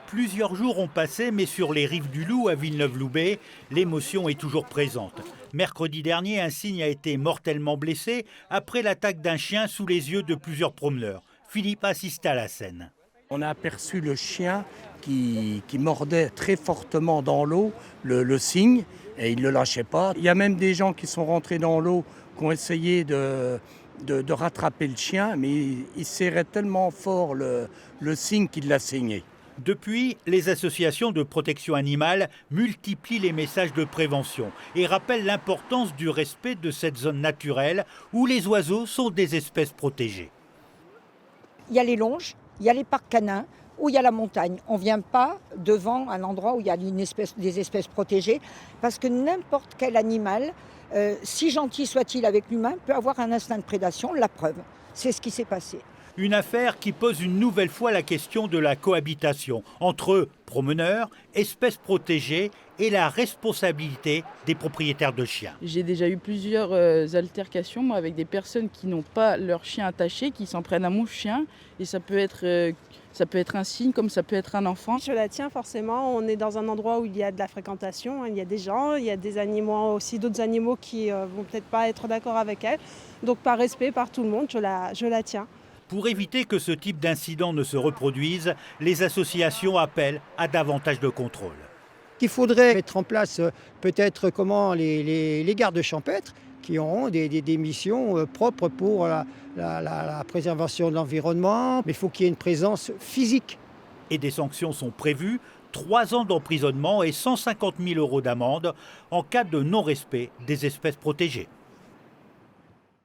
Plusieurs jours ont passé, mais sur les rives du Loup à Villeneuve-Loubet, l'émotion est toujours présente. Mercredi dernier, un cygne a été mortellement blessé après l'attaque d'un chien sous les yeux de plusieurs promeneurs. Philippe assiste à la scène. On a aperçu le chien qui mordait très fortement dans l'eau, le cygne, et il ne le lâchait pas. Il y a même des gens qui sont rentrés dans l'eau, qui ont essayé de rattraper le chien, mais il serrait tellement fort le cygne qu'il l'a saigné. Depuis, les associations de protection animale multiplient les messages de prévention et rappellent l'importance du respect de cette zone naturelle où les oiseaux sont des espèces protégées. Il y a les longes, il y a les parcs canins, où il y a la montagne. On ne vient pas devant un endroit où il y a des espèces protégées, parce que n'importe quel animal, si gentil soit-il avec l'humain, peut avoir un instinct de prédation. La preuve, c'est ce qui s'est passé. Une affaire qui pose une nouvelle fois la question de la cohabitation entre promeneurs, espèces protégées et la responsabilité des propriétaires de chiens. J'ai déjà eu plusieurs altercations moi, avec des personnes qui n'ont pas leur chien attaché, qui s'en prennent à mon chien. Et ça peut être un cygne comme ça peut être un enfant. Je la tiens forcément, on est dans un endroit où il y a de la fréquentation, il y a des gens, il y a des animaux aussi, d'autres animaux qui vont peut-être pas être d'accord avec elle. Donc par respect, par tout le monde, je la tiens. Pour éviter que ce type d'incident ne se reproduise, les associations appellent à davantage de contrôle. Il faudrait mettre en place peut-être les gardes champêtres qui auront des missions propres pour la préservation de l'environnement, mais il faut qu'il y ait une présence physique. Et des sanctions sont prévues, 3 ans d'emprisonnement et 150 000 € d'amende en cas de non-respect des espèces protégées.